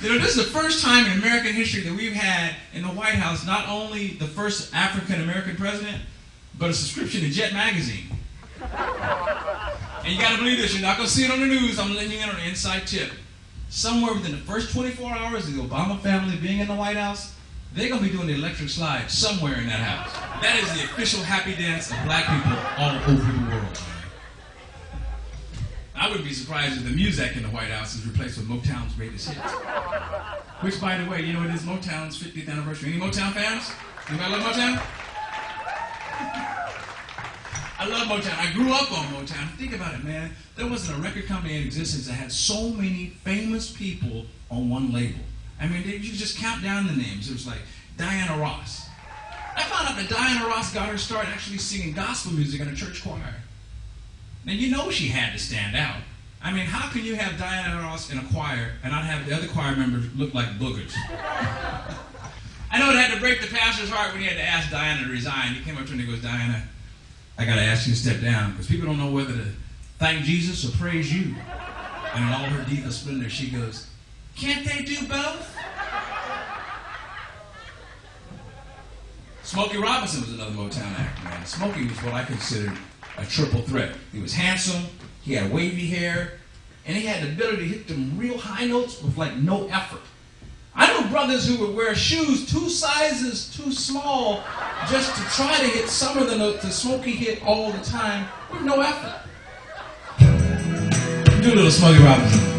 You know, this is the first time in American history that we've had in the White House not only the first African-American president, but a subscription to Jet magazine. And you gotta believe this, you're not gonna see it on the news, I'm letting you in on an inside tip. Somewhere within the first 24 hours of the Obama family being in the White House, they're gonna be doing the electric slide somewhere in that house. That is the official happy dance of black people all over the world. I wouldn't be surprised if the music in the White House is replaced with Motown's greatest hits. Which, by the way, you know, it is Motown's 50th anniversary. Any Motown fans? Anybody love Motown? I love Motown. I grew up on Motown. Think about it, man. There wasn't a record company in existence that had so many famous people on one label. I mean, you just count down the names. It was like Diana Ross. I found out that Diana Ross got her start actually singing gospel music in a church choir. Now, you know she had to stand out. I mean, how can you have Diana Ross in a choir and not have the other choir members look like boogers? I know it had to break the pastor's heart when he had to ask Diana to resign. He came up to her and he goes, Diana, I got to ask you to step down because people don't know whether to thank Jesus or praise you. And in all her diva splendor, she goes, can't they do both? Smokey Robinson was another Motown act, man. Smokey was what I considered a triple threat. He was handsome, he had wavy hair, and he had the ability to hit them real high notes with like no effort. I know brothers who would wear shoes 2 sizes too small just to try to hit some of the notes that Smokey hit all the time with no effort. Do a little Smokey Robinson.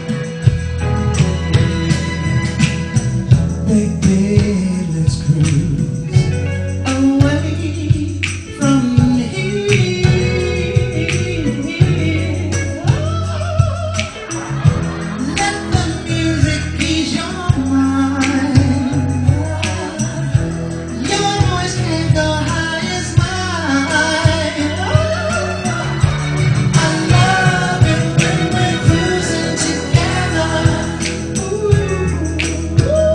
Baby, let's cruise away from here. Let the music ease your mind. Your voice can't go high as mine. I love it when we're cruising together. Ooh, ooh.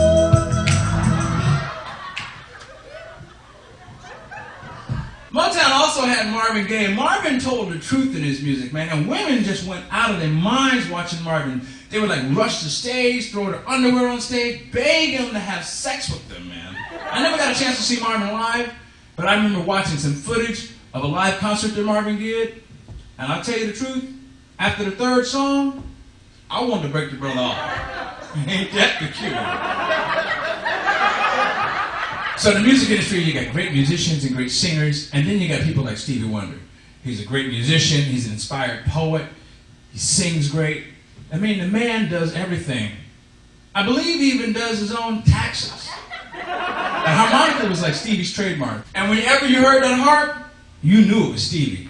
Motown also had Marvin Gaye. Marvin told the truth in his music, man, and women just went out of their minds watching Marvin. They would like rush the stage, throw their underwear on stage, beg him to have sex with them, man. I never got a chance to see Marvin live, but I remember watching some footage of a live concert that Marvin did, and I'll tell you the truth, after the 3rd song, I wanted to break the brother off. Ain't that the cute? So in the music industry, you got great musicians and great singers, and then you got people like Stevie Wonder. He's a great musician, he's an inspired poet, he sings great. I mean, the man does everything. I believe he even does his own taxes. And harmonica was like Stevie's trademark. And whenever you heard that harp, you knew it was Stevie.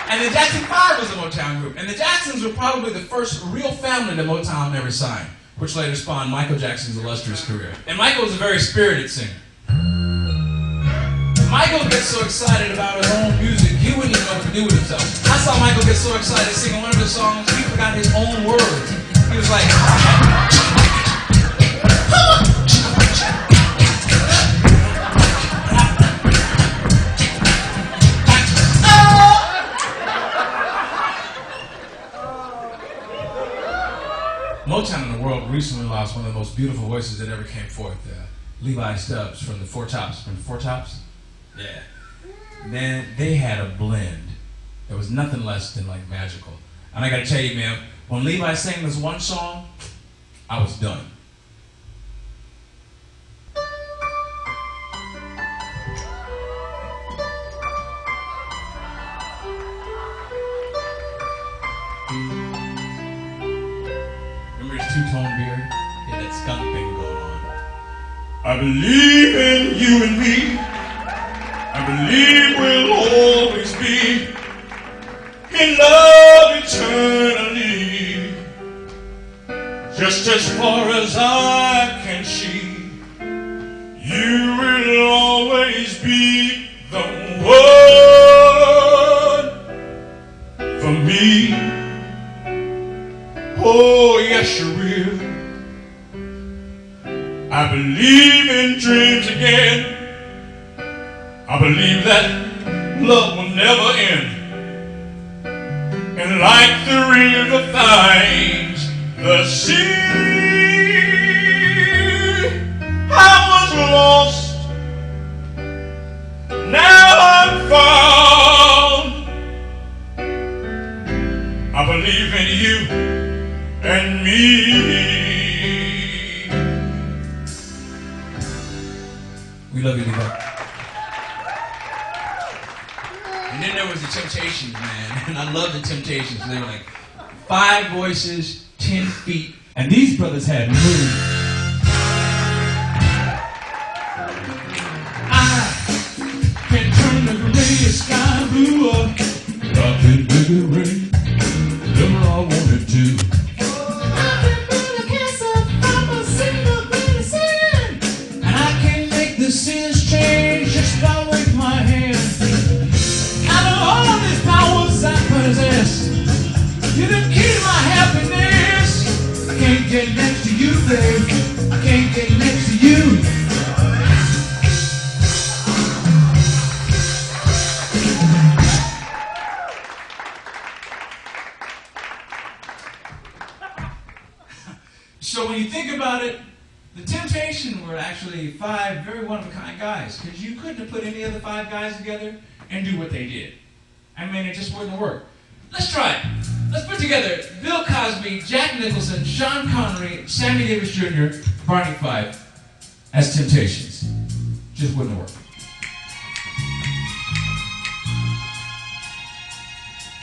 And the Jackson 5 was a Motown group. And the Jacksons were probably the first real family that Motown ever signed, which later spawned Michael Jackson's illustrious career. And Michael was a very spirited singer. Michael gets so excited about his own music, he wouldn't even know what to do with himself. I saw Michael get so excited singing one of his songs, he forgot his own words. He was like... Motown in the world recently lost one of the most beautiful voices that ever came forth. Levi Stubbs from the Four Tops. From the Four Tops? Yeah. Man, they had a blend. There was nothing less than like magical. And I gotta tell you, man, when Levi sang this one song, I was done. Remember his two-tone beard? He had that skunk thing going on. I believe in you and me. I believe we'll always be in love eternally. Just as far as I can see. for me. Oh, yes, you will. I believe in dreams again. I believe that love will never end. And like the river finds the sea, I was lost, now I'm found. I believe in you and me. We love you, Levi. And then there was the Temptations, man. And I love the Temptations. They were like 5 voices, 10 feet. And these brothers had moves. I can turn the gray sky blue up. I can make it rain. Whatever I want to do. I can build a castle from a single grain of sand. And I can make the seas change just by waving my hand. All these powers I possess, you're the key to my happiness. I can't get next to you, babe. I can't get next to you. So when you think about it, the Temptations were actually 5 very one-of-a-kind guys, because you couldn't have put any other 5 guys together and do what they did. I mean, it just wouldn't work. Let's try it. Let's put together Bill Cosby, Jack Nicholson, Sean Connery, Sammy Davis Jr., Barney Fife as Temptations. Just wouldn't work.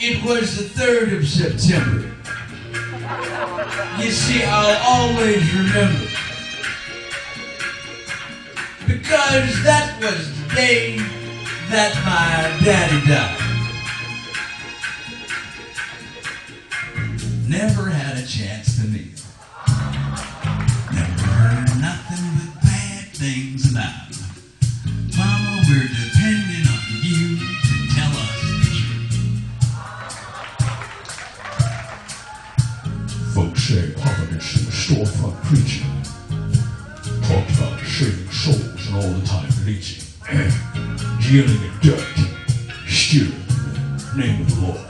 It was the 3rd of September. You see, I'll always remember. Because that was the day that my daddy died. Never had a chance to meet him. Never heard nothing but bad things about him. Mama, we're depending on you to tell us the truth. Folks say Providence is storefront preaching. Talked about saving souls and all the time bleaching. Dealing in dirt. Still, name of the Lord.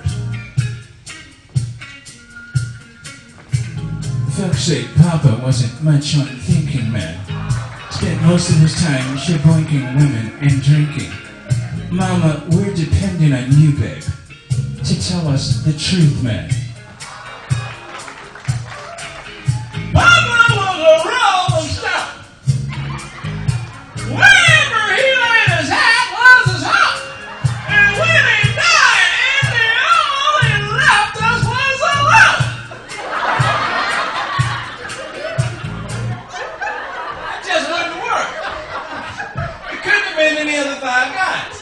Folks say Papa wasn't much on thinking man. Spent most of his time sheboinking women and drinking. Mama, we're depending on you, babe, to tell us the truth, man. Papa was a rolling stone. Wherever he laid his hat was his home. And when he died, all he left us was alone. Any other 5 guys.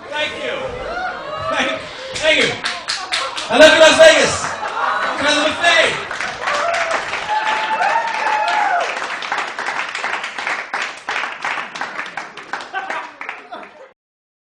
Thank you. Thank you. I love you, Las Vegas. Can I live